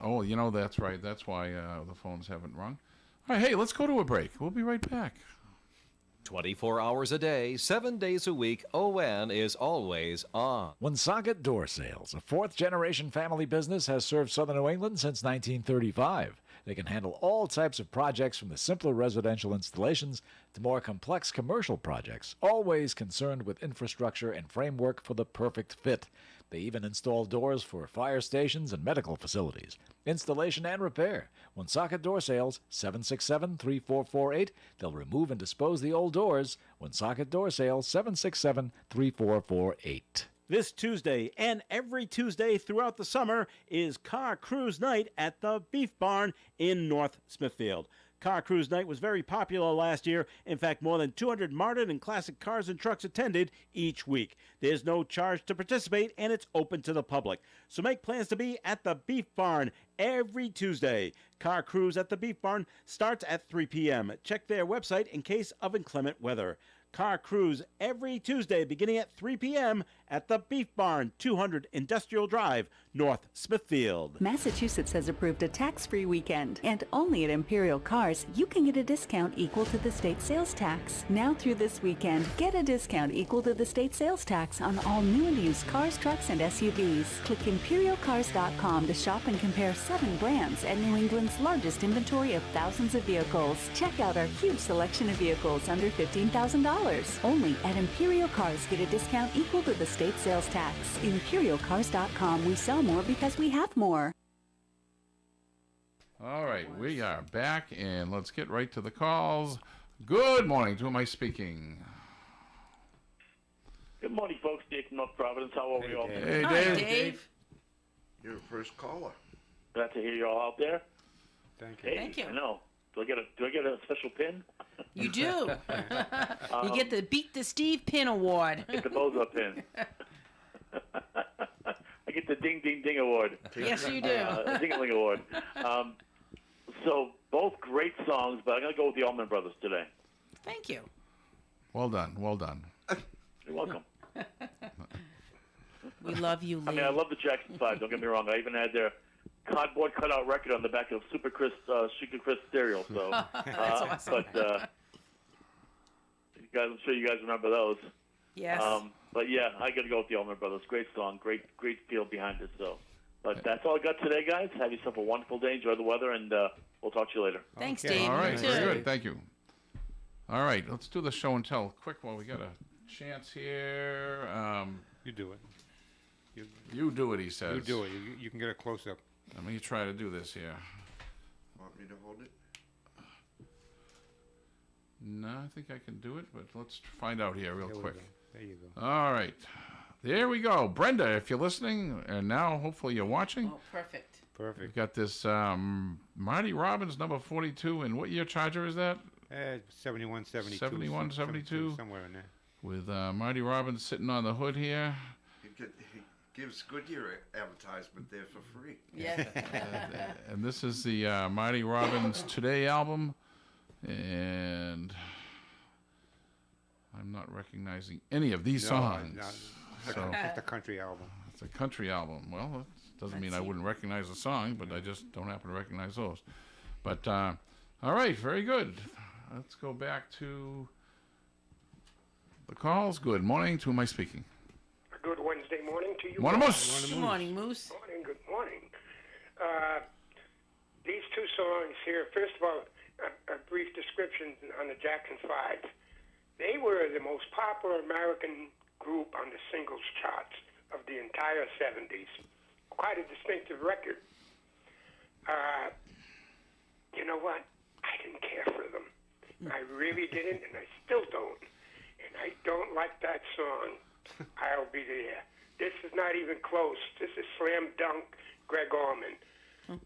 Oh, that's right. That's why the phones haven't rung. All right, hey, let's go to a break. We'll be right back. 24 hours a day, 7 days a week, ON is always on. Woonsocket Door Sales, a fourth-generation family business, has served southern New England since 1935. They can handle all types of projects from the simpler residential installations to more complex commercial projects, always concerned with infrastructure and framework for the perfect fit. They even install doors for fire stations and medical facilities. Installation and repair. Woonsocket Door Sales, 767-3448. They'll remove and dispose the old doors. Woonsocket Door Sales, 767-3448. This Tuesday and every Tuesday throughout the summer is Car Cruise Night at the Beef Barn in North Smithfield. Car Cruise Night was very popular last year. In fact, more than 200 modern and classic cars and trucks attended each week. There's no charge to participate, and it's open to the public. So make plans to be at the Beef Barn every Tuesday. Car Cruise at the Beef Barn starts at 3 p.m. Check their website in case of inclement weather. Car Cruise every Tuesday beginning at 3 p.m. at the Beef Barn, 200 Industrial Drive, North Smithfield. Massachusetts has approved a tax-free weekend, and only at Imperial Cars you can get a discount equal to the state sales tax. Now through this weekend, get a discount equal to the state sales tax on all new and used cars, trucks, and SUVs. Click ImperialCars.com to shop and compare 7 brands and New England's largest inventory of thousands of vehicles. Check out our huge selection of vehicles under $15,000. Only at Imperial Cars get a discount equal to the state sales tax. ImperialCars.com. We sell more because we have more. All right, we are back, and let's get right to the calls. Good morning. To whom am I speaking? Good morning, folks. Dave from North Providence. How are we all? Hey, Hi, Dave. Dave. You're the first caller. Glad to hear you all out there. Thank you. Hey, Thank you. I know. Do I get a special pin? You do. You get the Beat the Steve Pin Award. Get the Bozo pin. I get the Ding Ding Ding Award. Yes, you do. Ding-a-ling Award. So both great songs, but I'm going to go with the Allman Brothers today. Thank you. Well done. Well done. You're welcome. We love you, Lee. I mean, I love the Jackson 5. Don't get me wrong. I even had their cardboard cutout record on the back of Super Chris stereo. So, That's awesome. But you guys, I'm sure you guys remember those. Yes. But yeah, I got to go with the Allman Brothers. Great song, great feel behind it. So, but that's all I got today, guys. Have yourself a wonderful day. Enjoy the weather, and we'll talk to you later. Thanks, Okay. Dave. All right, You too. very good. Thank you. All right, let's do the show and tell quick while we got a chance here. You do it. You do it, he says. You do it. You can get a close-up. Let me try to do this here. Want me to hold it? No, I think I can do it, but let's find out here real There we quick. go. There you go. All right. There we go. Brenda, if you're listening, and now hopefully you're watching, Oh, perfect. we've Perfect. got this Marty Robbins, number 42, and what year Charger is that? 71, 72. 71, 72. Somewhere in there. With Marty Robbins sitting on the hood here. He gives Goodyear advertisement there for free. Yeah. And this is the Marty Robbins Today album. And I'm not recognizing any of these songs. No, So it's a country album. it's a country album. Well, that doesn't mean I wouldn't recognize the song, but I just don't happen to recognize those. But, all right, very good. Let's go back to the calls. Good morning. To whom am I speaking? Good Wednesday morning to you. Morning, Moose. Good morning, Moose. Morning, good morning. These two songs here, first of all, a brief description on the Jackson 5. They were the most popular American group on the singles charts of the entire 70s. Quite a distinctive record. You know what? I didn't care for them. I really didn't, and I still don't. And I don't like that song, I'll Be There. This is not even close. This is slam dunk Greg Allman.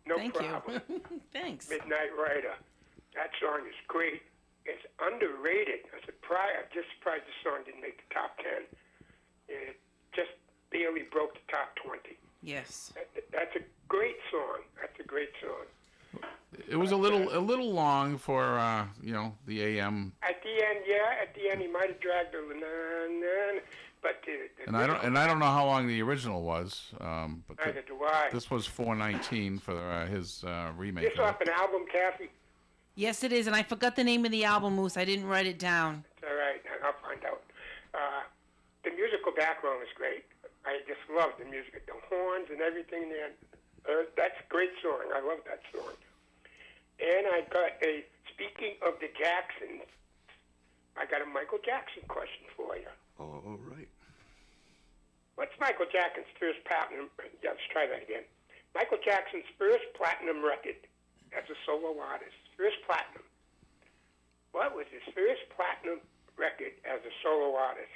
No Thank problem. you. Thanks. Midnight Rider. That song is great. It's underrated. I'm just surprised the song didn't make the top 10. It just barely broke the top 20. Yes. That's a great song. That's a great song. It was a little long for the AM. At the end, he might have dragged the na-na, but And I don't know how long the original was, but Neither do I. this was 419 for his remake. This off an album, Kathy? Yes, it is, and I forgot the name of the album, Moose. I didn't write it down. It's all right. I'll find out. The musical background is great. I just love the music, the horns and everything there. That's a great song. I love that song. And I got speaking of the Jacksons, I got a Michael Jackson question for you. Oh, all right. What's Michael Jackson's first platinum? Yeah, let's try that again. Michael Jackson's first platinum record as a solo artist. First platinum. What was his first platinum record as a solo artist?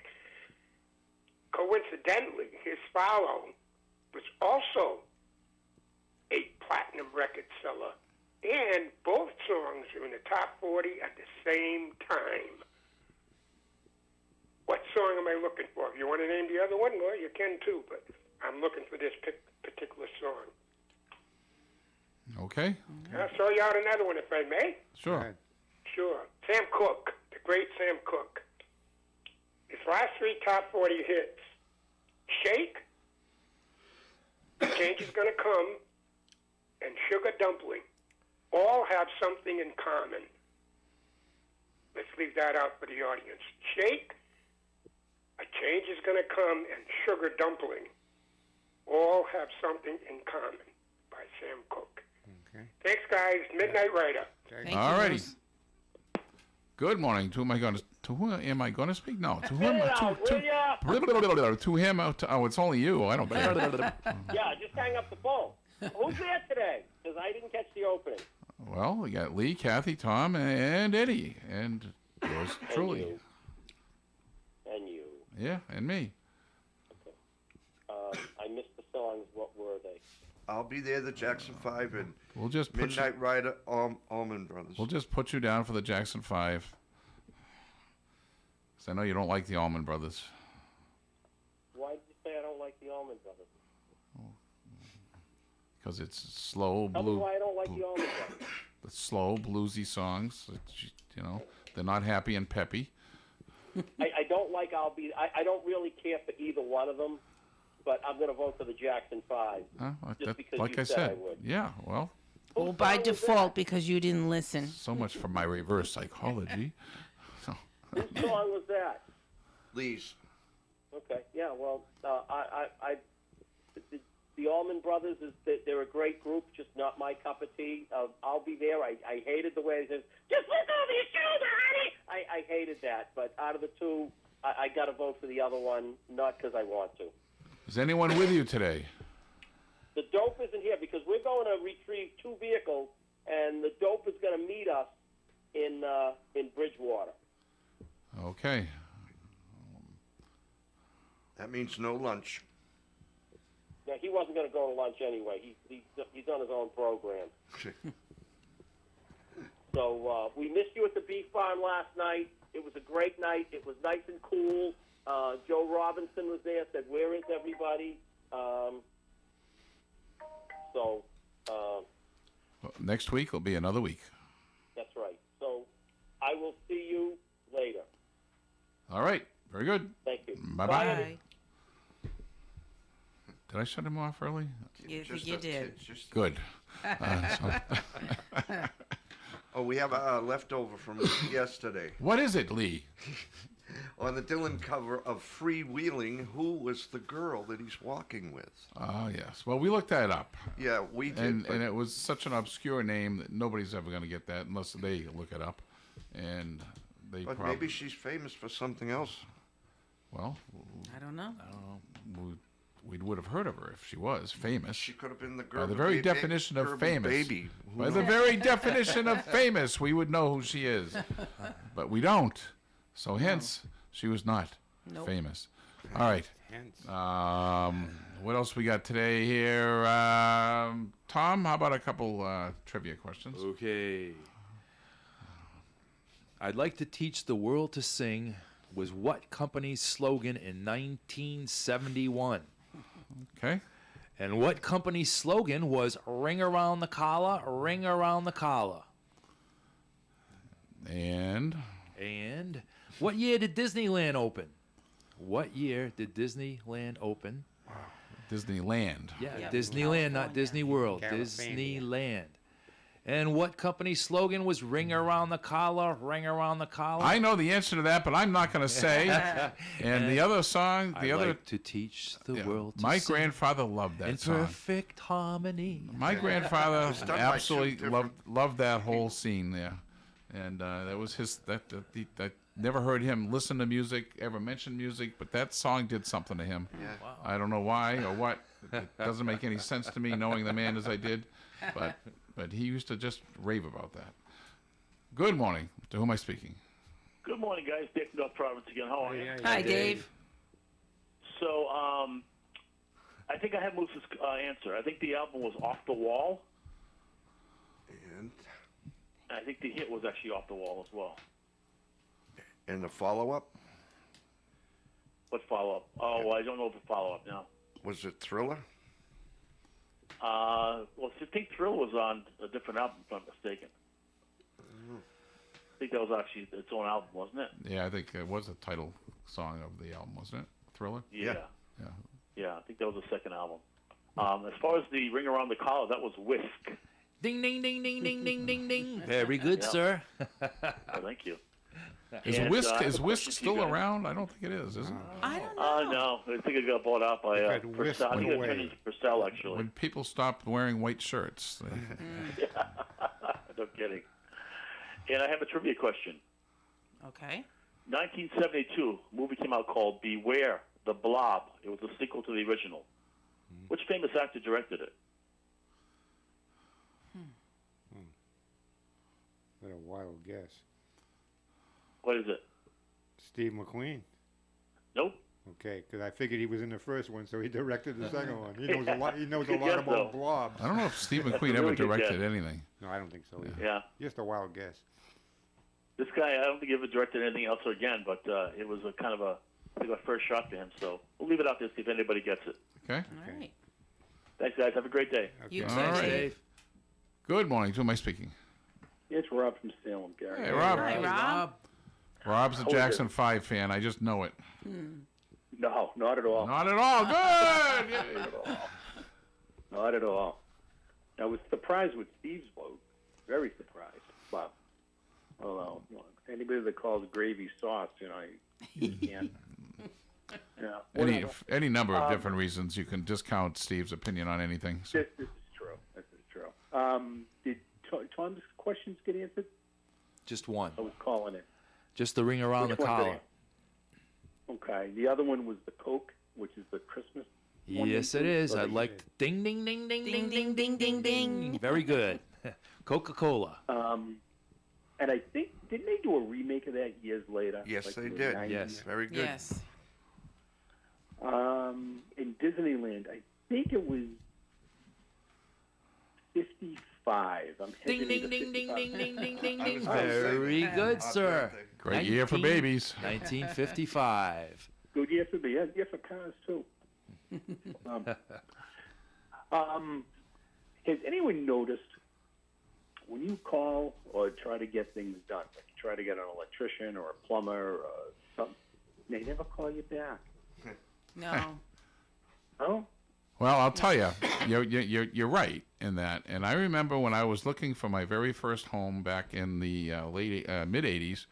Coincidentally, his follow was also a platinum record seller, and both songs are in the top 40 at the same time. What song am I looking for? If you want to name the other one, well, you can too, but I'm looking for this particular song. Okay. I'll throw you out another one if I may. Sure. Sure. Sam Cooke, the great Sam Cooke. His last 3 top 40 hits, Shake, Change Is Gonna Come, and Sugar Dumpling, all have something in common. Let's leave that out for the audience. Shake, A Change Is Gonna Come, and Sugar Dumpling all have something in common by Sam Cooke. Okay. Thanks, guys. Midnight Rider. Thank you, All righty. Moose. Good morning. To whom am I going to speak? No. To whom? To him. Oh, it's only you. I don't care. Yeah, just hang up the phone. Who's there today? Because I didn't catch the opening. Well, we got Lee, Kathy, Tom, and Eddie, and yours truly. you. And you. Yeah, and me. I missed the songs. What were they? I'll be there, the Jackson 5 and We'll just put you, Midnight Rider, Allman Brothers. we'll just put you down for the Jackson 5. 'Cause I know you don't like the Allman Brothers. Why did you say I don't like the Allman Brothers? Because it's slow Tell me blue. why I don't like the Allman Brothers. The slow bluesy songs. You know, they're not happy and peppy. I don't like I don't really care for either one of them, but I'm going to vote for the Jackson 5. Just because like you I said said, I would. yeah. Well, Well, by default, because you didn't listen. so much for my reverse psychology. So, Whose song was that? Lee's. Okay, yeah, well, the Allman Brothers, they're a great group, just not my cup of tea. I'll be there. I hated the way they said, just look over your shoulder, honey. I hated that, but out of the two, I got to vote for the other one, not because I want to. is anyone with you today? The dope isn't here because we're going to retrieve 2 vehicles, and the dope is going to meet us in Bridgewater. Okay. That means no lunch. Now, he wasn't going to go to lunch anyway. He's on his own program. So we missed you at the Beef Farm last night. It was a great night. It was nice and cool. Joe Robinson was there, said, where is everybody? Well, next week will be another week. That's right. So I will see you later. All right. Very good. Thank you. Bye-bye. Bye. Did I shut him off early? You think Just you a- did. just- Good. Oh, we have a leftover from yesterday. What is it, Lee? On the Dylan cover of Freewheeling, who was the girl that he's walking with? Oh, yes. Well, we looked that up. Yeah, we did. And, but and it was such an obscure name that nobody's ever going to get that unless they look it up. And they but probably... maybe she's famous for something else. Well, I don't know. we would have heard of her if she was famous. She could have been the girl. By the very definition of Gerber famous. Baby. Who By the knows? very definition of famous, we would know who she is. But we don't. So hence, she was not Nope. famous. All right. Hence. What else we got today here? Tom, how about a couple trivia questions? Okay. I'd like to teach the world to sing was what company's slogan in 1971? Okay. And what company's slogan was ring around the collar, ring around the collar? And what year did Disneyland open? what year did Disneyland open? Disneyland. Yeah, Yep. Disneyland, not Disney World. California. Disneyland. And what company's slogan was "Ring around the collar, ring around the collar"? I know the answer to that, but I'm not going to say. And the other song, I like to teach the world to my sing grandfather loved that in song. perfect harmony. My grandfather was done by two absolutely different- loved that whole scene there, and that was his. That never heard him listen to music, ever mention music, but that song did something to him. Yeah. I don't know why or what. It doesn't make any sense to me, knowing the man as I did, but he used to just rave about that. Good morning. To whom am I speaking? Good morning, guys. Dick North Province again. How are you? Hi, Dave. So, I think I have Moose's answer. I think the album was Off the Wall. And I think the hit was actually Off the Wall as well. the follow-up, What follow-up? Oh, I don't know the follow-up now. was it Thriller? Well, I think Thrill was on a different album, if I'm not mistaken. I think that was actually its own album, wasn't it? Yeah, I think it was the title song of the album, wasn't it? Thriller. Yeah. Yeah. Yeah, I think that was the second album. As far as the Ring Around the Collar, that was Whisk. Ding, ding, ding, ding, ding, ding, ding, ding. Very good, Yeah. sir. Oh, thank you. Is And, Whisk I have is a Whisk question for you still guys. around? I don't think it is it? I don't know. No, I think it got bought out by It got whisked Purcell. I think it away. turned into Purcell, actually. When people stopped wearing white shirts. No kidding. And I have a trivia question. Okay. 1972, a movie came out called Beware the Blob. It was a sequel to the original. Which famous actor directed it? What a wild guess. What is it? Steve McQueen. Nope. Okay, because I figured he was in the first one, so he directed the second one. He knows a lot. He knows a Good lot guess, about though. blobs. I don't know if Steve That's a McQueen ever really good directed guess. anything. No, I don't think so. Either. Yeah. Just a wild guess. This guy, I don't think he ever directed anything else again, but it was a kind of I think a first shot for him. So we'll leave it out there, see if anybody gets it. Okay. All right. Thanks, guys. Have a great day. You Okay. too, All right. Dave. Good morning. To whom am I speaking? It's Rob from Salem, Gary. Hey, Rob. Hi, Rob. Rob's a Jackson 5 fan. I just know it. No, not at all. Not at all. Good. Yay. Not at all. I was surprised with Steve's vote. Very surprised. But, although, anybody that calls gravy sauce, you can't. Yeah. Any number of different reasons you can discount Steve's opinion on anything. So. This is true. This is true. Did Tom's questions get answered? Just one. I was calling it. Just the ring around Which the one did collar. it? Okay. The other one was the Coke, which is the Christmas one. Yes, it is. I like ding, ding, ding, ding, ding, ding, ding, ding, ding. Very good. Coca-Cola. And I think, didn't they do a remake of that years later? Yes, Like they in the did. 90s? Yes. Very good. Yes. In Disneyland, I think it was 55. I'm Ding, hesitating ding, to ding, ding, 55. ding, ding, ding, ding, I ding. was gonna say Very that. good, Happy sir. birthday. Great year for babies. 1955. Good year for me. Yeah, year for cars, too. Has anyone noticed when you call or try to get things done, like you try to get an electrician or a plumber or something, they never call you back? No. Oh? Well, I'll tell you, you're right in that. And I remember when I was looking for my very first home back in the mid '80s,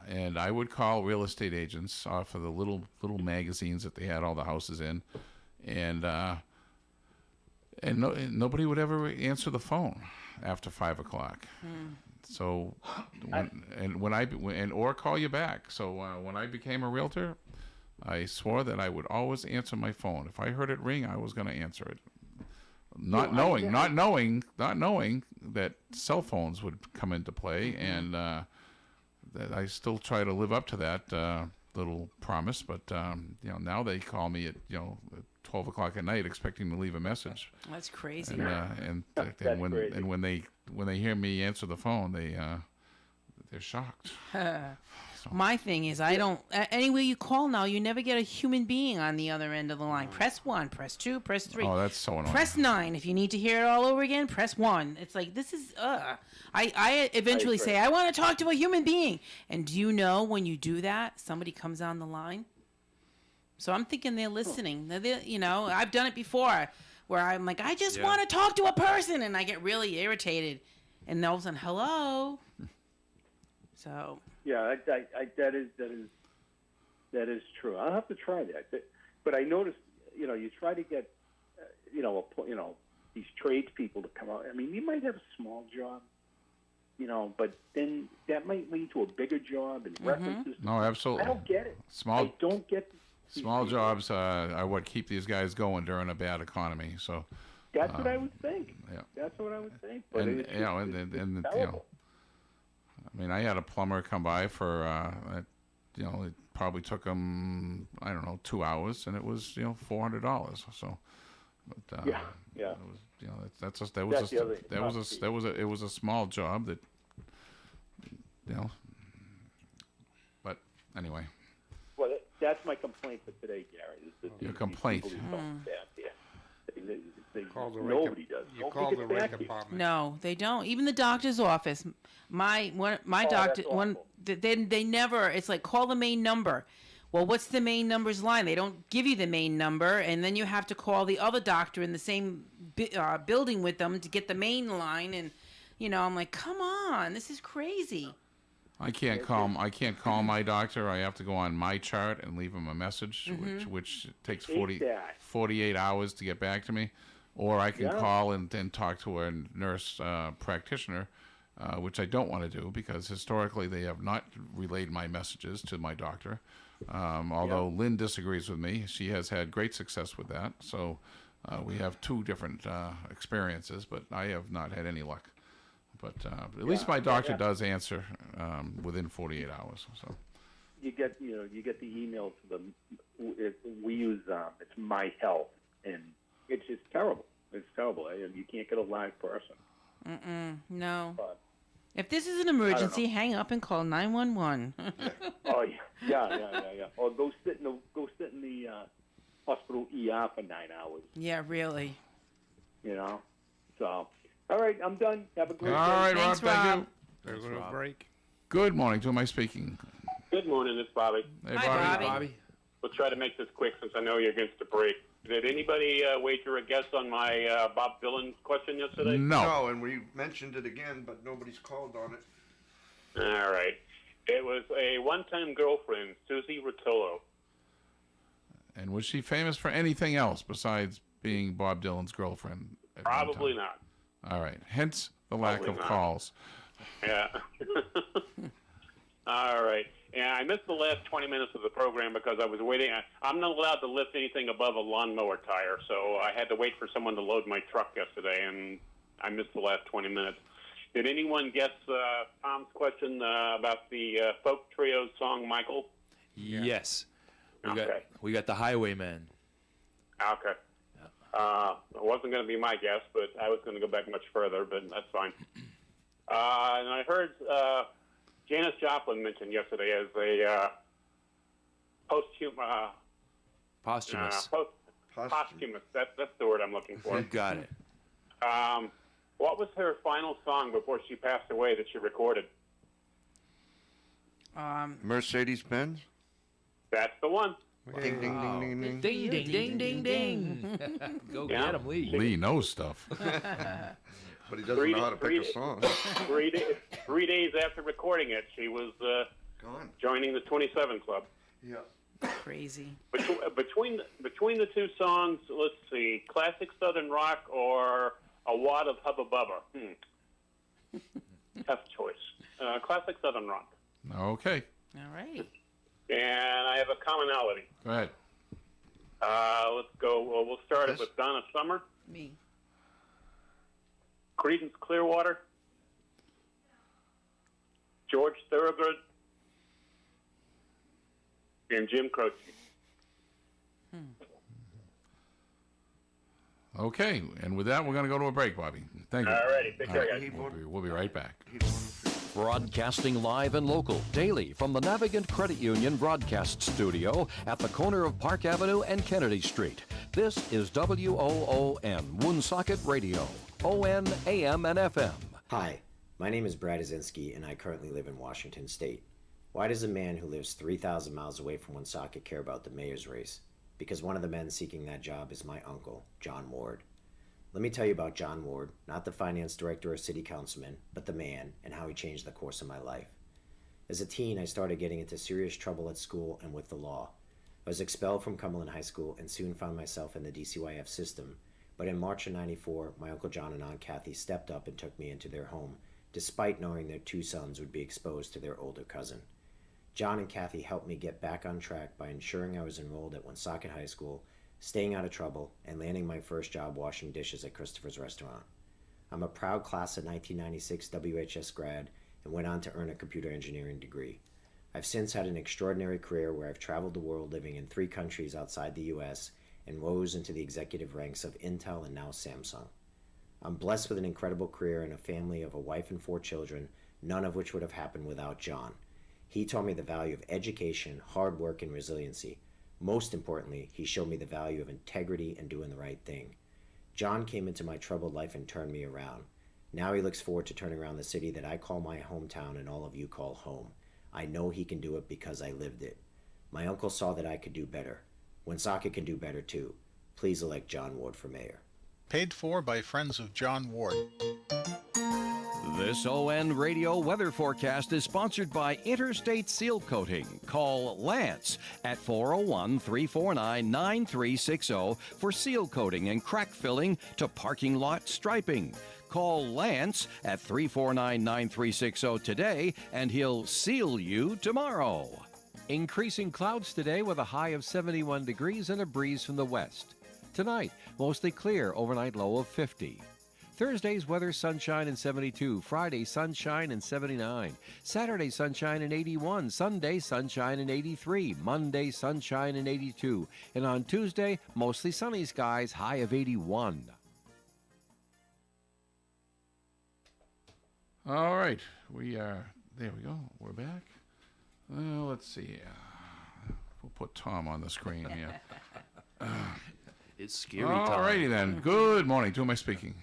and I would call real estate agents off of the little magazines that they had all the houses in, and nobody would ever answer the phone after 5 o'clock. So, or call you back. So when I became a realtor, I swore that I would always answer my phone. If I heard it ring, I was going to answer it. Not knowing that cell phones would come into play, and that I still try to live up to that little promise. But now they call me at 12 o'clock at night expecting to leave a message. That's crazy. And when they hear me answer the phone, they're shocked. So. My thing is, I don't. Anywhere you call now, you never get a human being on the other end of the line. Press 1, press 2, press 3. Oh, that's so annoying. Press 9 if you need to hear it all over again. Press 1. It's like this is. I eventually say I want to talk to a human being, and do you know when you do that, somebody comes on the line. So I'm thinking they're listening. You know, I've done it before, where I'm like, I just want to talk to a person, and I get really irritated, and all of a sudden, hello. So. Yeah, that is true. I'll have to try that. But I noticed, you know, you try to get, these tradespeople to come out. I mean, you might have a small job, you know, but then that might lead to a bigger job and references. No, absolutely. I don't get it. Small. I don't get. Small jobs are what keep these guys going during a bad economy. So. That's what I would think. Yeah. That's what I would think. But And it's you know, just, and it's you know. terrible. I mean, I had a plumber come by for, you know, it probably took him, I don't know, 2 hours, and it was, you know, $400. So, but, yeah. it was, you know, it was a small job that, you know, but anyway. Well, that's my complaint for today, Gary. Is that Your these complaint. people who don't stand there. Call the Nobody does. You Nobody call gets the back rec to you. department. No, they don't. Even the doctor's office. My doctor. that's One. awful. They never. It's like call the main number. Well, what's the main number's line? They don't give you the main number, and then you have to call the other doctor in the same building with them to get the main line. And you know, I'm like, come on, this is crazy. I can't call my doctor. I have to go on my chart and leave him a message, which takes 48 hours to get back to me. Or I can call and then talk to a nurse practitioner, which I don't want to do because historically they have not relayed my messages to my doctor. Although Lynn disagrees with me. She has had great success with that. So we have two different experiences, but I have not had any luck. But at least my doctor does answer within 48 hours. So You get the email to them. We use it's My Health, and it's just terrible. It's terrible. You can't get a live person. No. But, if this is an emergency, hang up and call 911. oh yeah. Or go sit in the hospital ER for 9 hours. Yeah, really. You know. So, all right, I'm done. Have a great day. all right, Thanks, Rob. Thank Rob. you. There's a little break. Good morning. To whom am I speaking? Good morning, it's Bobby. Hey, Hi, Bobby. Bobby. We'll try to make this quick since I know you're against the break. Did anybody wager a guess on my Bob Dylan question yesterday? No. and we mentioned it again, but nobody's called on it. All right. It was a one-time girlfriend, Susie Rotolo. And was she famous for anything else besides being Bob Dylan's girlfriend? at one Probably time? not. All right. Hence the lack Probably of not. calls. Yeah. All right. And I missed the last 20 minutes of the program because I was waiting. I'm not allowed to lift anything above a lawnmower tire, so I had to wait for someone to load my truck yesterday, and I missed the last 20 minutes. Did anyone guess Tom's question about the folk trio's song, Michael? Yes. Okay. We got the Highwaymen. Okay. It wasn't going to be my guess, but I was going to go back much further, but that's fine. And I heard Janis Joplin mentioned yesterday as a posthumous. Posthumous. That's the word I'm looking for. You got it. What was her final song before she passed away that she recorded? Mercedes-Benz? That's the one. Ding, ding, ding, ding, ding. Ding, ding, ding, ding, ding. Go Yeah. get him, Lee. Lee knows stuff. But he doesn't know how to pick a song. 3 days after recording it, she was Gone. joining the 27 Club. Yeah. Crazy. Between the two songs, let's see, classic Southern rock or a wad of Hubba Bubba. Tough choice. Classic Southern rock. Okay. All right. And I have a commonality. Go ahead. Let's go. Well, we'll start it with Donna Summer, Me. Creedence Clearwater, George Thorogood, and Jim Croce. Okay. And with that, we're going to go to a break, Bobby. Thank you. All righty. Take care, guys. We'll be right back. He's 150. Broadcasting live and local daily from the Navigant Credit Union broadcast studio at the corner of Park Avenue and Kennedy Street. This is WOON, Woonsocket Radio, ON, AM, and FM. Hi, my name is Brad Azinski, and I currently live in Washington State. Why does a man who lives 3,000 miles away from Woonsocket care about the mayor's race? Because one of the men seeking that job is my uncle, John Ward. Let me tell you about John Ward, not the finance director or city councilman, but the man, and how he changed the course of my life. As a teen, I started getting into serious trouble at school and with the law. I was expelled from Cumberland High School and soon found myself in the DCYF system, but in March of '94, my Uncle John and Aunt Kathy stepped up and took me into their home, despite knowing their 2 sons would be exposed to their older cousin. John and Kathy helped me get back on track by ensuring I was enrolled at Woonsocket High School, staying out of trouble, and landing my first job washing dishes at Christopher's Restaurant. I'm a proud class of 1996 WHS grad and went on to earn a computer engineering degree. I've since had an extraordinary career where I've traveled the world living in 3 countries outside the US and rose into the executive ranks of Intel and now Samsung. I'm blessed with an incredible career and a family of a wife and 4 children, none of which would have happened without John. He taught me the value of education, hard work, and resiliency. Most importantly, he showed me the value of integrity and doing the right thing. John came into my troubled life and turned me around. Now he looks forward to turning around the city that I call my hometown and all of you call home. I know he can do it because I lived it. My uncle saw that I could do better. Woonsocket can do better too. Please elect John Ward for mayor. Paid for by friends of John Ward. This ON Radio weather forecast is sponsored by Interstate Seal Coating. Call Lance at 401-349-9360 for seal coating and crack filling to parking lot striping. Call Lance at 349-9360 today and he'll seal you tomorrow. Increasing clouds today with a high of 71 degrees and a breeze from the west. Tonight, mostly clear, overnight low of 50. Thursday's weather, sunshine and 72. Friday, sunshine and 79. Saturday, sunshine and 81. Sunday, sunshine and 83. Monday, sunshine and 82. And on Tuesday, mostly sunny skies, high of 81. All right, we are, there we go, we're back. Let's see, we'll put Tom on the screen here. It's scary. All righty then, good morning, to whom am I speaking?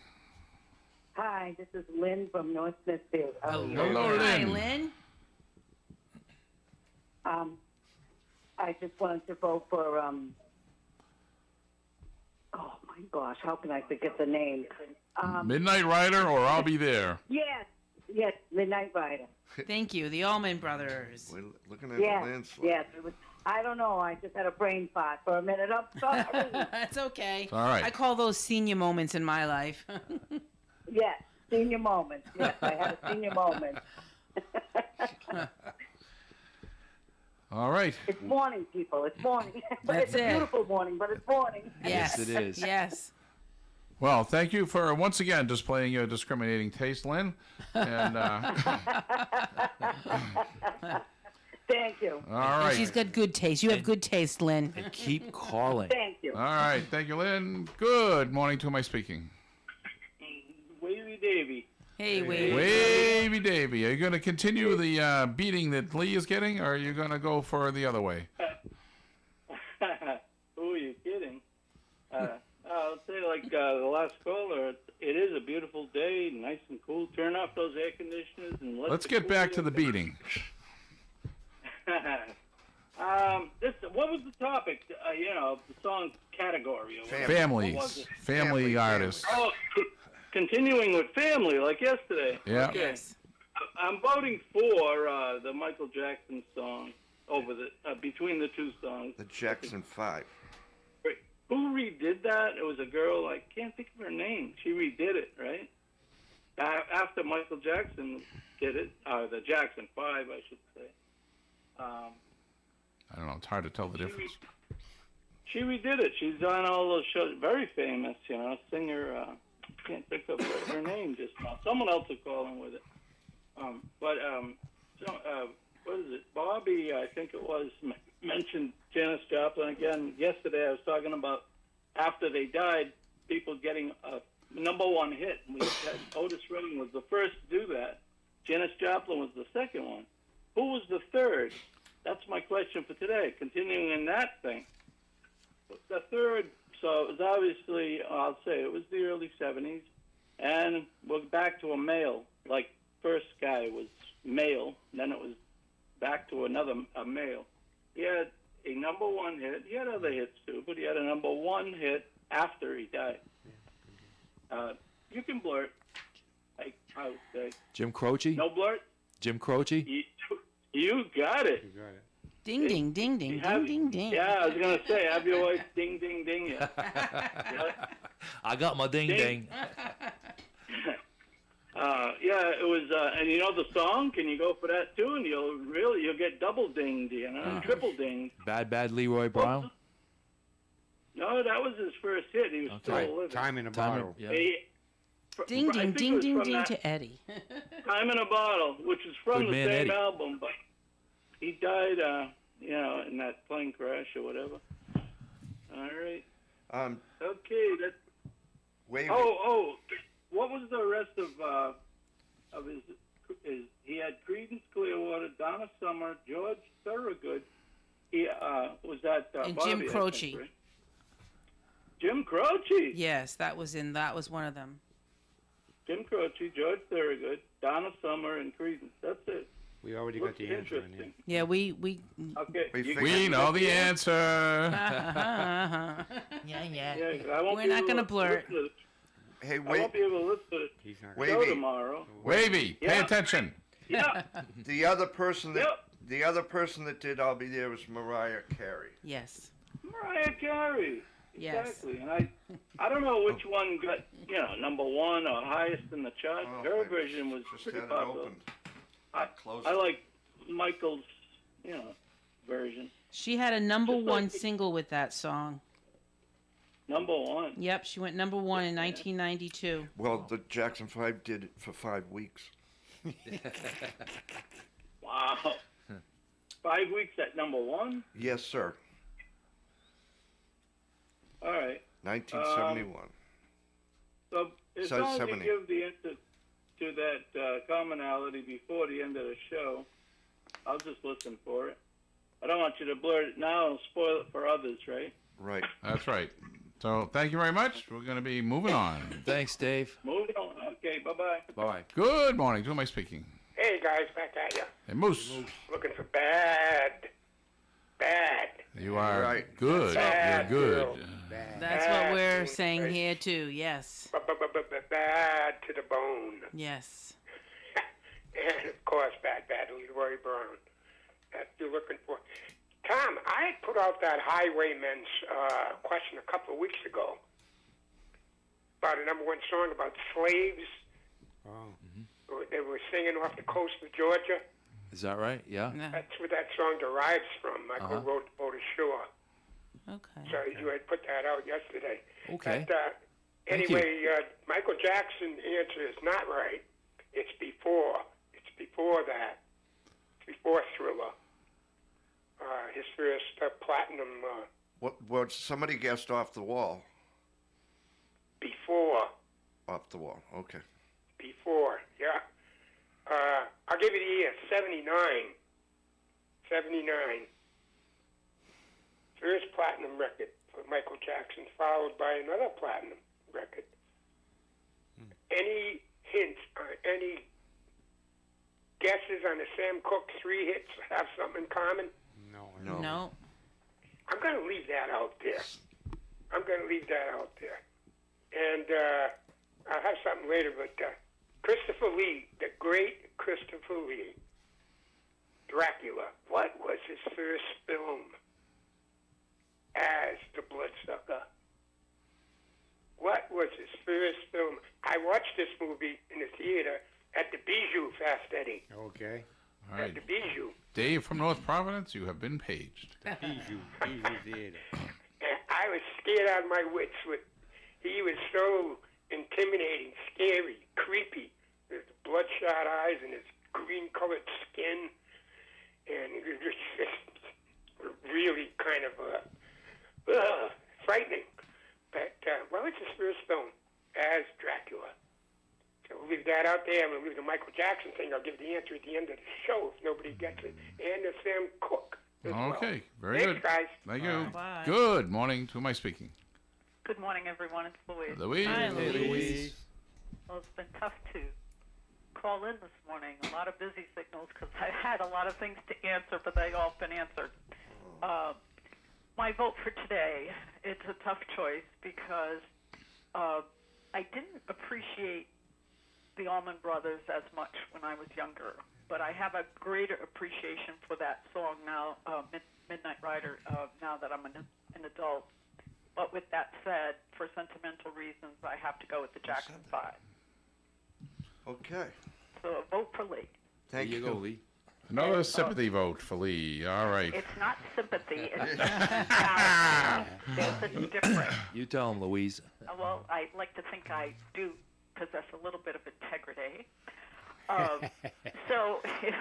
Hi, this is Lynn from North Smithfield. Hello, Hi, Lynn. Lynn. I just wanted to vote for, oh my gosh, how can I forget the name? Midnight Rider or I'll Be There? Yes, Midnight Rider. Thank you, the Allman Brothers. We're looking at Yes, the landslide. yes. It was, I don't know, I just had a brain fart for a minute. I'm sorry. That's okay. All right. I call those senior moments in my life. Yes, senior moment. Yes, I had a senior moment. All right. It's morning, people. It's morning. But That's it's a it. beautiful morning, but it's morning. Yes, it is. Yes. Well, thank you for once again displaying your discriminating taste, Lynn. And Thank you. all right. She's got good taste. You have good taste, Lynn. And keep calling. Thank you. All right, thank you, Lynn. Good morning, to whom am I speaking? Wavy Davy. Hey, Wade. Wavy Davy. Are you going to continue the beating that Lee is getting, or are you going to go for the other way? Who are you kidding? I'll say, like the last caller, it is a beautiful day, nice and cool. Turn off those air conditioners and Let's get back to the beating. What was the topic? The song category. Or whatever. Families. What was it? Family artists. Oh, continuing with family, like yesterday. Yeah. Okay. Yes. I'm voting for the Michael Jackson song over the between the 2 songs. The Jackson 5. Wait, who redid that? It was a girl. I can't think of her name. She redid it, right? After Michael Jackson did it, the Jackson 5, I should say. I don't know. It's hard to tell the difference. She redid it. She's on all those shows. Very famous, singer. Can't think of her name just now. Someone else will call in with it. What is it? Bobby, I think it was, mentioned Janis Joplin again. Yesterday I was talking about after they died, people getting a #1 hit. We had Otis Redding was the first to do that. Janis Joplin was the second one. Who was the third? That's my question for today. Continuing in that thing. The third, so it was obviously, I'll say, it was the early 70s. And we're back to a male. Like, first guy was male, then it was back to a male. He had a number one hit. He had other hits, too, but he had a number one hit after he died. You can blurt, I would say. Jim Croce? No blurt? Jim Croce? You got it. You got it. Ding, ding, ding, ding, ding, ding, ding. Yeah, I was going to say, have your wife ding, ding, ding you. I got my ding ding. Yeah, it was, and you know the song? Can you go for that too? And you'll get double dinged, you know, triple dinged. Bad Leroy Brown? No, that was his first hit. He was still living. Time in a bottle. Yeah. Ding, ding, ding, ding, ding to Eddie. Time in a Bottle, which is from Good the man, same Eddie. album, but he died, in that plane crash or whatever. All right. Okay. Wait. Oh, what was the rest of his? He had Creedence Clearwater, Donna Summer, George Thorogood. He was that And Bobby, Jim I think, Croce. right? Jim Croce. Yes, that was one of them. Jim Croce, George Thorogood, Donna Summer, and Creedence. That's it. We already Looks got the answer in here. Yeah, we Okay. We know the answer. yeah. Yeah, I won't We're be not able gonna to blur it. listen to- Hey, I won't be able to listen to the show Wavy. tomorrow. Wavy, pay Yeah. attention. Yeah. The other person that did I'll Be There was Mariah Carey. Yes. Mariah Carey. Yes. Exactly. And I don't know which one got, number one or highest in the chart. Oh, Her I version was just pretty had it popular. opened. I like Michael's, version. She had a number Just one like- single with that song. Number one. Yep, she went number one in 1992. Well, the Jackson 5 did it for 5 weeks. Wow. 5 weeks at number one? Yes, sir. All right. 1971. So as So long as you 70. give the answer to that commonality before the end of the show, I'll just listen for it. I don't want you to blur it now and spoil it for others, right? Right. That's right. So thank you very much. We're going to be moving on. Thanks, Dave. Moving on. Okay, bye-bye. Bye. Good morning. Who am I speaking? Hey guys, back at you. Hey, Moose. Looking for bad. You are Right. good. Bad You're good. girl. That's what we're saying here too. Yes. Bad to the bone. Yes. And of course, bad Leroy Brown. That you're looking for. Tom, I put out that Highwaymen's question a couple of weeks ago about a number one song about slaves. Oh. They were singing off the coast of Georgia. Is that right? Yeah. That's where that song derives from. Michael wrote Boat Ashore. Okay. So you had put that out yesterday. Okay. But, Thank anyway, Michael Jackson's answer is not right. It's before. It's before that. It's before Thriller. His first platinum. What? Somebody guessed Off the Wall. Before. Off the Wall. Okay. Before. Yeah. I'll give you the year. 79. 79. First platinum record for Michael Jackson, followed by another platinum record. Any hints, any guesses on the Sam Cooke 3 hits have something in common? No. I'm going to leave that out there. And I'll have something later, but Christopher Lee, the great Christopher Lee, Dracula, what was his first film as the Bloodsucker? What was his first film? I watched this movie in the theater at the Bijou, Fast Eddie. Okay. All right. At the Bijou. Dave from North Providence, you have been paged. Bijou Theater. And I was scared out of my wits. He was so intimidating, scary, creepy. His bloodshot eyes and his green-colored skin. And it was just really kind of frightening. But, well, it's his first film as Dracula. So leave that out there. I'm going to leave the Michael Jackson thing. I'll give the answer at the end of the show if nobody gets it. And the Sam Cooke. as well. Okay, very Thanks, good. guys. Thank you. Bye. Good morning. To who am I speaking? Good morning, everyone. It's Louise. Louise. Hi, Louise. Well, it's been tough to call in this morning. A lot of busy signals because I had a lot of things to answer, but they all been answered. My vote for today, it's a tough choice because I didn't appreciate the Allman Brothers as much when I was younger, but I have a greater appreciation for that song now, Midnight Rider, now that I'm an adult. But with that said, for sentimental reasons, I have to go with the Jackson 5. Okay. So a vote for Lee. Thank you. Go, Lee. Another sympathy vote for Lee. All right. It's not sympathy. It's character. There's a difference. You tell him, Louise. Well, I like to think I do possess a little bit of integrity. So if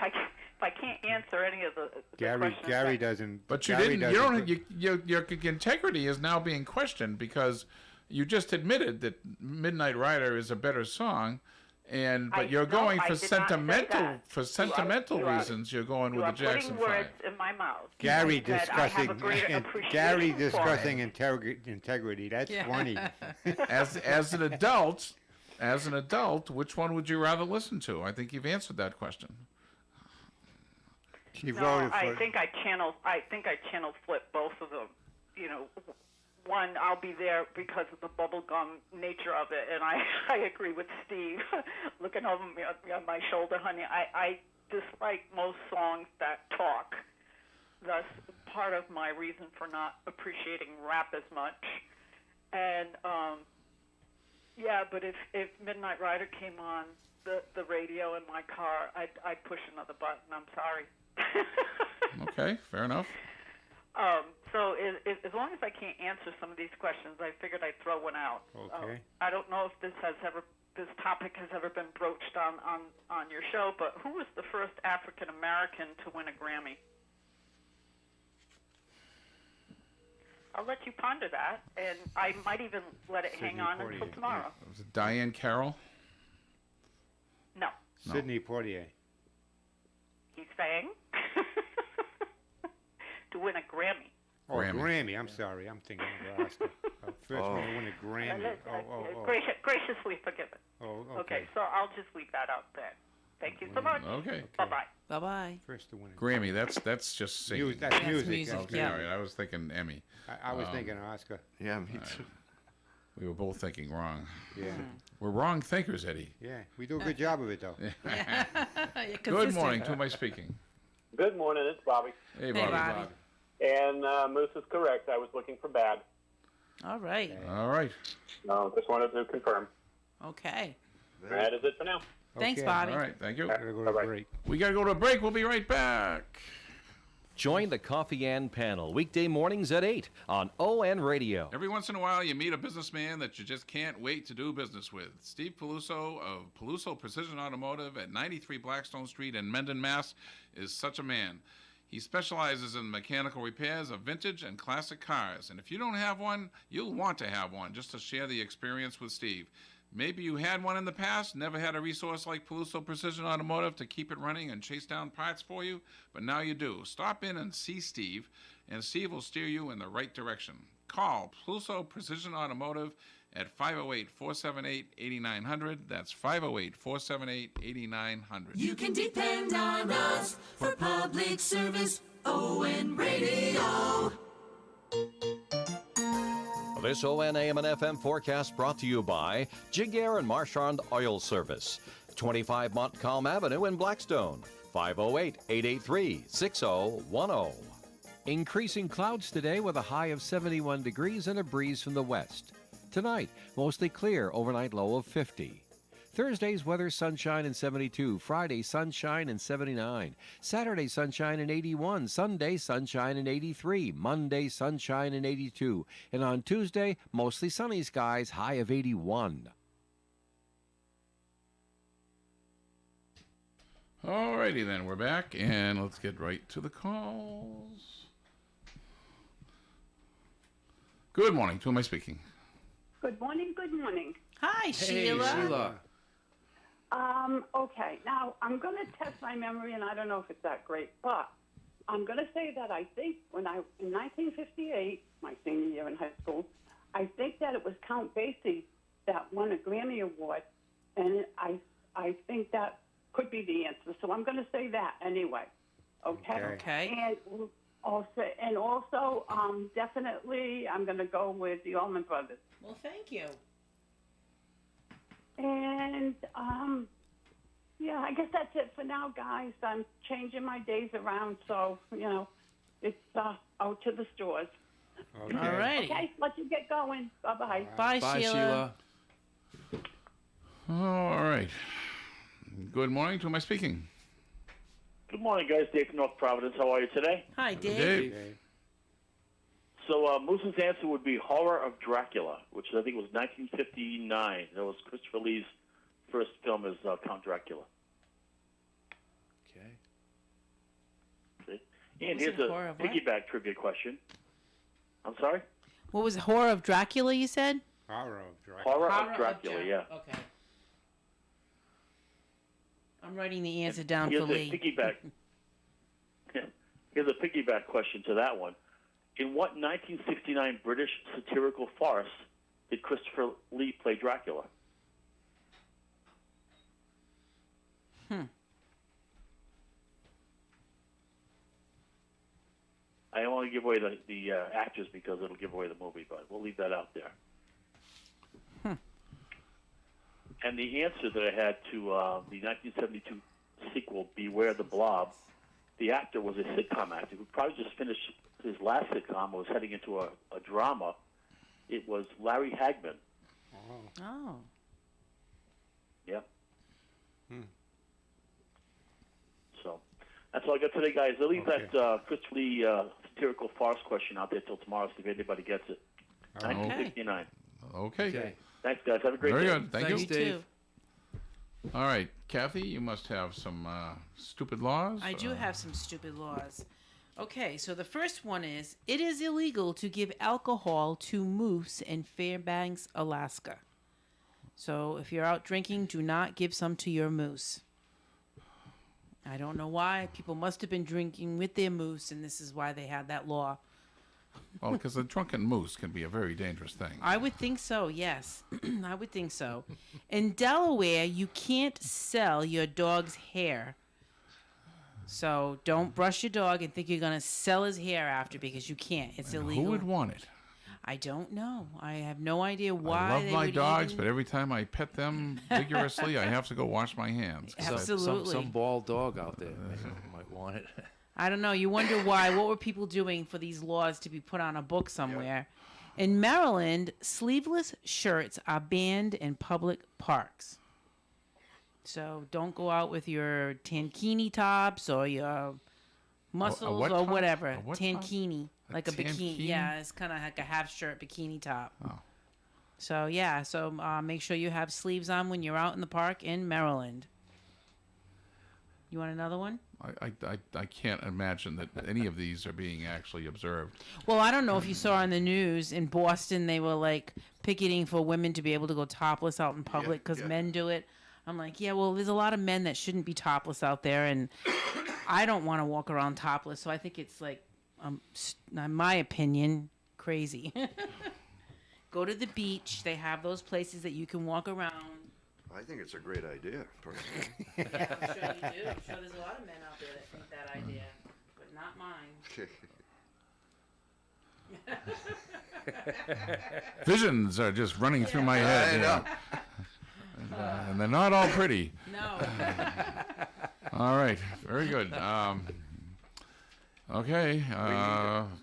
I can't answer any of the questions, Gary doesn't. But you Gary didn't. You doesn't- don't. Your integrity is now being questioned because you just admitted that Midnight Rider is a better song, but you're going for sentimental reasons. You're going with the Jackson putting 5. words in my mouth. Gary I said I have a greater appreciation Gary for discussing it. integrity. That's funny. As an adult, which one would you rather listen to? I think you've answered that question. She No, voted for I it. think I channel flip both of them. You know, one, I'll be there because of the bubblegum nature of it, and I agree with Steve. Looking over me on my shoulder, honey, I dislike most songs that talk. Thus, part of my reason for not appreciating rap as much. And yeah, but if Midnight Rider came on the radio in my car, I'd push another button. I'm sorry. Okay, fair enough. So as long as I can't answer some of these questions, I figured I'd throw one out. Okay. I don't know if this topic has ever been broached on your show, but who was the first African American to win a Grammy? I'll let you ponder that, and I might even let it hang on until tomorrow. Was it Diane Carroll? No. Sidney Poitier. He's saying to win a Grammy. Oh, Grammy. I'm sorry. I'm thinking of Oscar. First one to win a Grammy. Graciously forgiven. Oh, Okay, so I'll just leave that out then. Thank you so much. Okay. Bye-bye. Bye-bye. First to win a Grammy, that's just singing. That's music. Okay, yeah. all right. I was thinking Emmy. I was thinking Oscar. Yeah, me too. We were both thinking wrong. Yeah. We're wrong thinkers, Eddie. Yeah, we do a good job of it, though. Good morning. To who am I speaking? Good morning, it's Bobby. Hey, Hey, Bobby. Bobby. And Moose is correct. I was looking for bad. All right. All right. No, just wanted to confirm. Okay. That is it for now. Thanks, Okay. Bobby. All right. Thank you. Gotta go to break. We got to go to a break. We'll be right back. Join the Coffee and Panel weekday mornings at 8 on ON Radio. Every once in a while, you meet a businessman that you just can't wait to do business with. Steve Peluso of Peluso Precision Automotive at 93 Blackstone Street in Mendon, Mass. is such a man. He specializes in mechanical repairs of vintage and classic cars. And if you don't have one, you'll want to have one just to share the experience with Steve. Maybe you had one in the past, never had a resource like Peluso Precision Automotive to keep it running and chase down parts for you, but now you do. Stop in and see Steve, and Steve will steer you in the right direction. Call Peluso Precision Automotive at 508-478-8900. That's 508-478-8900. You can depend on us for public service. ON Radio. This ON AM and FM forecast brought to you by Jig-Air and Marchand Oil Service, 25 Montcalm Avenue in Blackstone, 508-883-6010. Increasing clouds today with a high of 71 degrees and a breeze from the west. Tonight, mostly clear, overnight low of 50. Thursday's weather, sunshine and 72. Friday, sunshine and 79. Saturday, sunshine and 81. Sunday, sunshine and 83. Monday, sunshine and 82. And on Tuesday, mostly sunny skies, high of 81. All righty then, we're back, and let's get right to the calls. Good morning. To who am I speaking? Good morning, good morning. Hi, Hey, Sheila. Sheila. Okay, now I'm going to test my memory, and I don't know if it's that great, but I'm going to say that I think in 1958, my senior year in high school, I think that it was Count Basie that won a Grammy Award, and I think that could be the answer. So I'm going to say that anyway. Okay. Okay. And also, definitely, I'm going to go with the Allman Brothers. Well, thank you. And yeah, I guess that's it for now, guys. I'm changing my days around, so it's out to the stores. Okay. All righty. Okay, let you get going. Bye-bye. Bye, Sheila. All right. Good morning. To who am I speaking? Good morning, guys. Dave from North Providence. How are you today? Hi, Dave. Dave. So Moose's answer would be Horror of Dracula, which I think was 1959. That was Christopher Lee's first film as Count Dracula. Okay. See? And Was here's it a Horror of what? piggyback trivia question. I'm sorry? What was it? Horror of Dracula, you said? Horror of Dracula. Horror of Dracula, yeah. Okay. I'm writing the answer down Here's for a Lee. piggyback. Here's a piggyback question to that one. In what 1969 British satirical farce did Christopher Lee play Dracula? I don't want to give away the actors because it'll give away the movie, but we'll leave that out there. And the answer that I had to the 1972 sequel, Beware the Blob, the actor was a sitcom actor who probably just finished his last sitcom, was heading into a drama. It was Larry Hagman. Oh. Yep. So that's all I got today, guys. I'll leave that Christopher Lee satirical farce question out there till tomorrow, see if anybody gets it. 1969. Okay. Thanks, guys. Have a great Very day. good. Thank you. Too. All right, Kathy, you must have some stupid laws. I do have some stupid laws. Okay, so the first one is, it is illegal to give alcohol to moose in Fairbanks, Alaska. So if you're out drinking, do not give some to your moose. I don't know why. People must have been drinking with their moose, and this is why they had that law. Well, because a drunken moose can be a very dangerous thing. I would think so, yes. I would think so. In Delaware, you can't sell your dog's hair. So don't brush your dog and think you're going to sell his hair after, because you can't. It's illegal. Who would want it? I don't know. I have no idea why. I love they my would dogs, even... but every time I pet them vigorously, I have to go wash my hands. Absolutely. Some bald dog out there might want it. I don't know. You wonder why. What were people doing for these laws to be put on a book somewhere? In Maryland, sleeveless shirts are banned in public parks. So don't go out with your tankini tops or your muscles what or top? whatever. A what top? Tankini. Like a bikini. tankini? Yeah, it's kind of like a half shirt bikini top. Oh. So, yeah. So make sure you have sleeves on when you're out in the park in Maryland. You want another one? I can't imagine that any of these are being actually observed. Well, I don't know if you saw on the news in Boston, they were like picketing for women to be able to go topless out in public because men do it. I'm like, yeah, well, there's a lot of men that shouldn't be topless out there, and I don't want to walk around topless. So I think it's like, in my opinion, crazy. Go to the beach. They have those places that you can walk around. I think it's a great idea, personally. Yeah, I'm sure you do. I'm sure there's a lot of men out there that think that idea, but not mine. Visions are just running through my head. I know. And they're not all pretty. No. All right. Very good. Okay.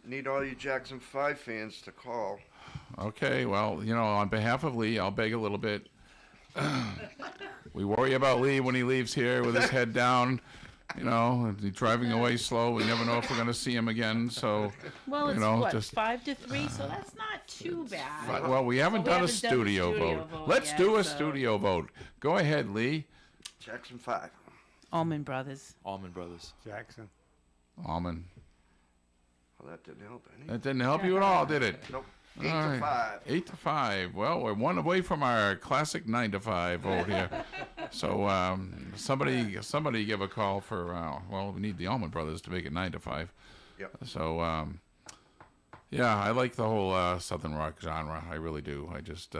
We need all you Jackson 5 fans to call. Okay. Well, on behalf of Lee, I'll beg a little bit. We worry about Lee when he leaves here with his head down, he's driving away slow. We never know if we're going to see him again. So, Well, it's what, just 5-3, so that's not too bad. Well, we haven't done a studio vote. Let's do a studio vote. Go ahead, Lee. Jackson 5. Allman Brothers. Allman Brothers. Jackson. Allman. Well, that didn't help any. That didn't help you at all, did it? Nope. All 8 to 5. 8 to 5. Well, we're one away from our classic 9 to 5 vote here. So somebody give a call for. Well, we need the Allman Brothers to make it 9 to 5. Yep. So yeah, I like the whole Southern rock genre. I really do. I just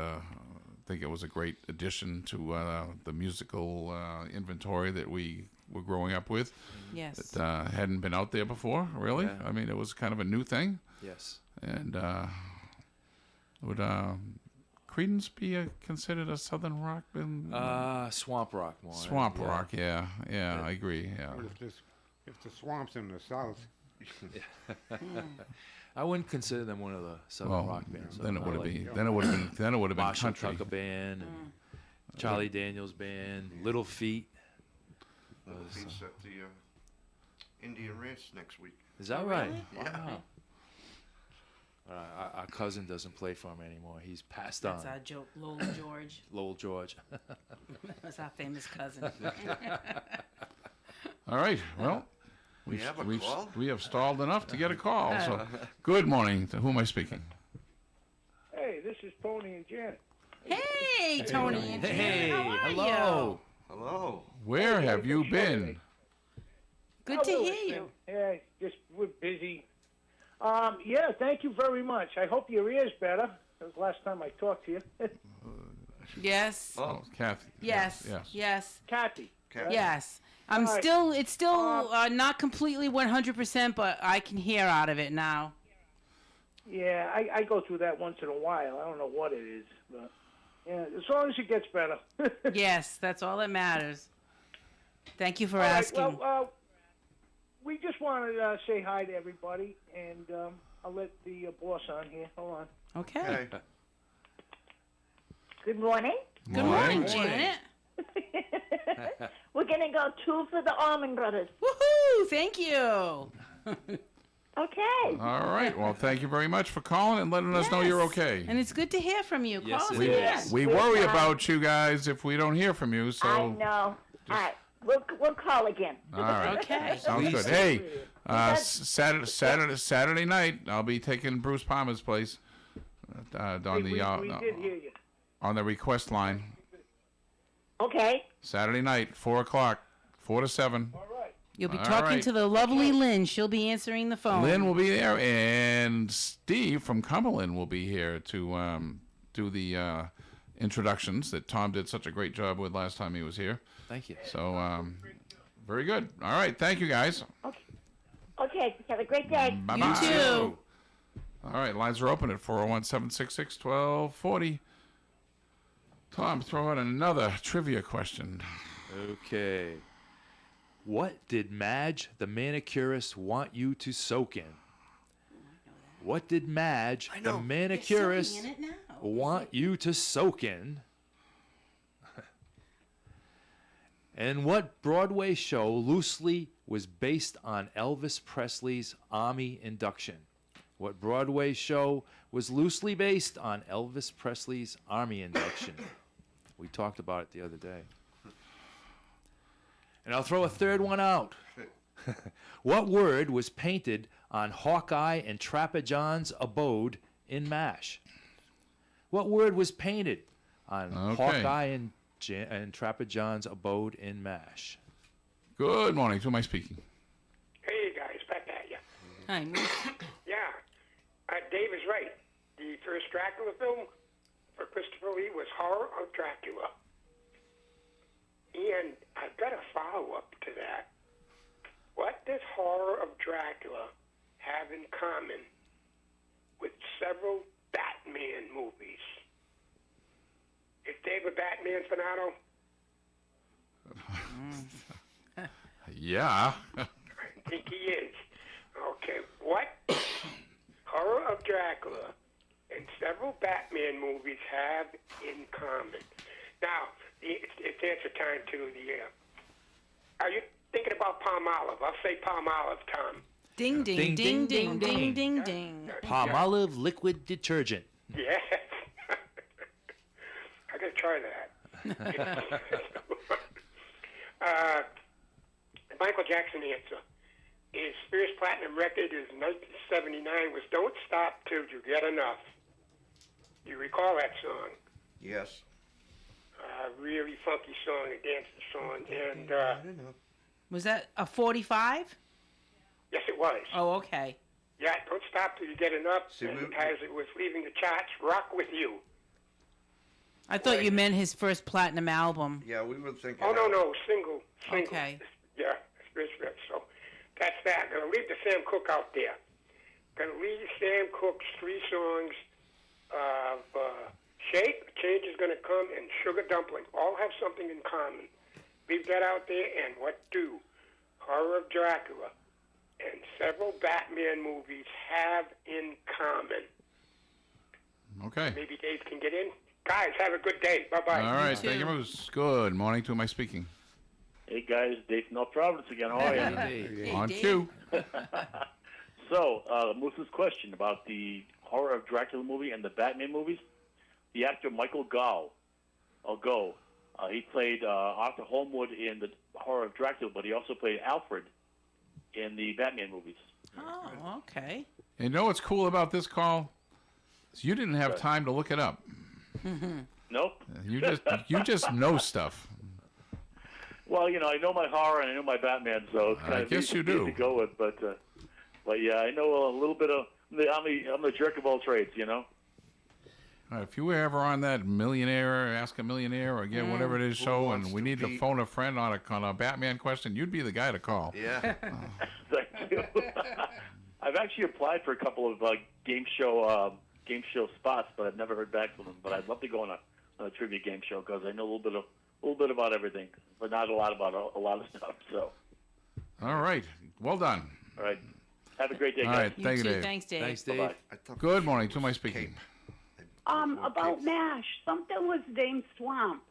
think it was a great addition to the musical inventory that we were growing up with. Yes. That hadn't been out there before, really. Yeah. I mean, it was kind of a new thing. Yes. And would Creedence be considered a Southern rock? Swamp rock more. Swamp rock, yeah. I agree. Yeah. What if the swamp's in the south? I wouldn't consider them one of the Southern rock bands. Then it though. would have I like been. Then it would have been. Then it would have been Marshall country. Tucker Band, and Charlie Daniels Band, Little Feat. Little Was, Feet's at the Indian Ranch next week. Is that right? Yeah. Wow. Our cousin doesn't play for him anymore. He's passed on. That's our joke, Lola George. Lowell George. That's our famous cousin. All right. Well, We have a call? we have stalled enough to get a call. So, good morning. To who am I speaking? Hey, this is Tony and Janet. Hey, Tony and Janet. Hey, How are hello. Hello. Where have you been? Good to hear you. Yeah, just we're busy. Yeah, thank you very much. I hope your ear's better. That was the last time I talked to you. Yes. Oh, Kathy. Yes. Yes. Yes. Kathy. Yes. All right. It's still not completely 100%, but I can hear out of it now. Yeah, I go through that once in a while. I don't know what it is, but yeah, as long as it gets better. Yes, that's all that matters. Thank you for All right, asking. well, we just want to say hi to everybody, and I'll let the boss on here. Hold on. Okay. Good morning. Good morning, Janet. We're going to go 2 for the Allman Brothers. Woohoo! Thank you. Okay. All right. Well, thank you very much for calling and letting us know you're okay. And it's good to hear from you. Yes, Call us it again. is. We worry about you guys if we don't hear from you. So. I know. All right. We'll call again. All right. Okay. Sounds good. Please. Hey, Saturday night, I'll be taking Bruce Palmer's place on the We did hear you. on the request line. Okay. Saturday night, 4 o'clock, 4 to 7. All right. You'll be All talking right. to the lovely Lynn. She'll be answering the phone. Lynn will be there, and Steve from Cumberland will be here to do the introductions that Tom did such a great job with last time he was here. Thank you. So, very good. All right. Thank you, guys. Okay. Have a great day. Bye-bye. You too. All right. Lines are open at 401-766-1240. Tom, throw out another trivia question. Okay. What did Madge, the manicurist, want you to soak in? What did Madge, the manicurist, want you to soak in? And what Broadway show loosely was based on Elvis Presley's Army induction? What Broadway show was loosely based on Elvis Presley's Army induction? We talked about it the other day. And I'll throw a third one out. What word was painted on Hawkeye and Trapper John's abode in MASH? What word was painted on Hawkeye and Trapper John's abode in MASH? Good morning. To who am I speaking? Hey, guys. Back at you. Hi, Moose. Yeah. Dave is right. The first Dracula film for Christopher Lee was Horror of Dracula. And I've got a follow-up to that. What does Horror of Dracula have in common with several Batman movies? Is Dave a Batman fanato? Yeah. I think he is. Okay, what Horror of Dracula and several Batman movies have in common? Now, it's answer time to the are you thinking about Palmolive? I'll say Palmolive, Tom. Ding, ding, ding, ding, ding, ding, ding. Palmolive liquid detergent. Yes. I gotta try that. Michael Jackson answer. His first platinum record in 1979 was Don't Stop Till You Get Enough. You recall that song? Yes. Really funky song, a dancing song, and Was that a 45? yes, it was. Oh, okay. Yeah, Don't Stop Till You Get Enough, and as it was leaving the charts, Rock With You. I thought you meant his first platinum album. Yeah, we were thinking. Oh, no, single. Okay. Yeah, so that's that. Gonna leave the Sam Cooke out there. Gonna leave Sam Cooke's 3 songs of Shape, Change Is Gonna Come, and Sugar Dumpling. All have something in common. Leave that out there, and What Do? Horror of Dracula, and several Batman movies have in common. Okay. Maybe Dave can get in. Guys, have a good day. Bye-bye. All right. Thank you, Moose. Good morning. To who am I speaking? Hey guys, Dave from North Providence again. How are you? Hey, on cue. So, Moose's question about the Horror of Dracula movie and the Batman movies. The actor Michael Gough, he played Arthur Holmwood in the Horror of Dracula, but he also played Alfred in the Batman movies. Oh, okay. And you know what's cool about this call? Is you didn't have time to look it up. Nope. You just know stuff. Well, I know my horror and I know my Batman, so it's kind I of guess easy you do. to go with. But yeah, I know a little bit of. I'm the jerk of all trades, All right, if you were ever on that Millionaire, Ask a Millionaire, or again, whatever it is show, and we need to phone a friend on a Batman question, you'd be the guy to call. Yeah. Thank you. I've actually applied for a couple of game show spots, but I've never heard back from them. But I'd love to go on a trivia game show because I know a little bit about everything, but not a lot about a lot of stuff. So. All right. Well done. All right. Have a great day, All guys. right. Thank you, Dave. Thanks, Dave. Thanks, Dave. Bye-bye. Good morning. To who am I speaking? About MASH, something was named Swamp.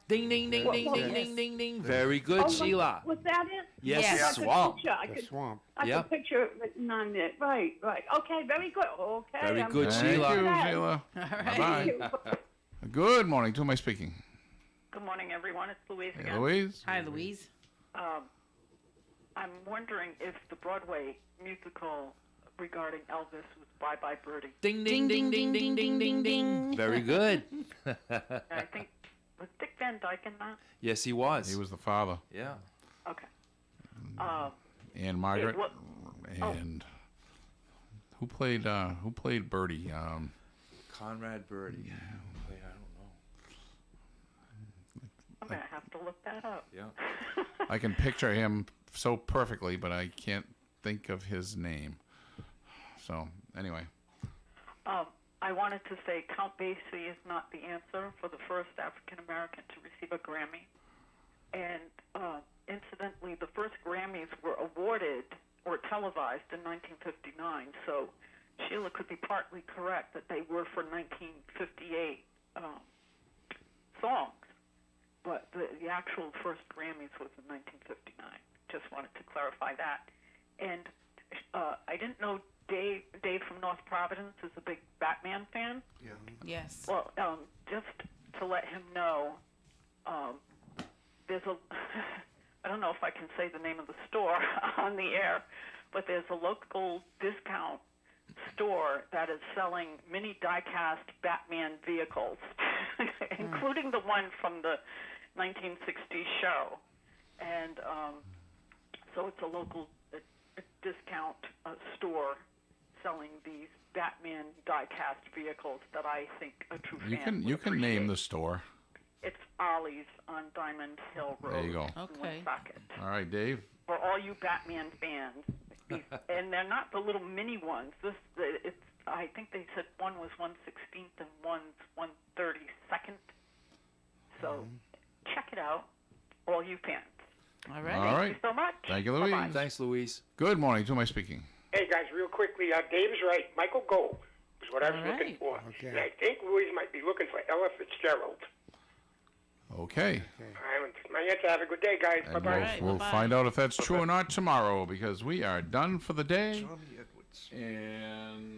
Ding, ding, ding, ding, ding, ding, ding, ding. Very good, Oh, Sheila. Was that it? Yes, I could Swamp. picture- I The could, swamp. I Yep. could picture it written on it. Right. Okay, very good. Okay. Very I'm good, gonna Thank Sheila. do you, that. Sheila. Thank you. Bye-bye. Good morning. To who am I speaking? Good morning, everyone. It's Louise Hey, again. Louise? Hi, Louise. I'm wondering if the Broadway musical regarding Elvis was Bye Bye Birdie. Ding, ding, ding, ding, ding, ding, ding, ding. Very good. I think, was Dick Van Dyke in that? Yes, he was. He was the father. Yeah. Okay. And Margaret. what- And who played Birdie? Conrad Birdie. I don't know. I'm going to have to look that up. Yeah. I can picture him so perfectly, but I can't think of his name. So, anyway. I wanted to say Count Basie is not the answer for the first African American to receive a Grammy. And incidentally, the first Grammys were awarded or televised in 1959. So Sheila could be partly correct that they were for 1958 songs. But the actual first Grammys was in 1959. Just wanted to clarify that. And I didn't know Dave from North Providence is a big Batman fan. Yeah. Yes. Well, just to let him know, there's a, I don't know if I can say the name of the store on the air, but there's a local discount store that is selling mini die-cast Batman vehicles, including the one from the 1960s show. And so it's a local discount store selling these Batman die-cast vehicles that I think a true fan You can name the store. It's Ollie's on Diamond Hill Road. There you go. in Woonsocket. All right, Dave. For all you Batman fans, and they're not the little mini ones. It's I think they said one was 1/16 and one's 1/32. So check it out, all you fans. All right. All right. Thank you so much. Thank you, Louise. Bye-bye. Thanks, Louise. Good morning. To whom am I speaking? Hey, guys, real quickly, Dave is right. Michael Gough is what I was looking for. Okay. And I think Louise might be looking for Ella Fitzgerald. Okay. My answer. Have a good day, guys. And Bye-bye. we'll find out if that's true or not tomorrow because we are done for the day. Johnny Edwards. And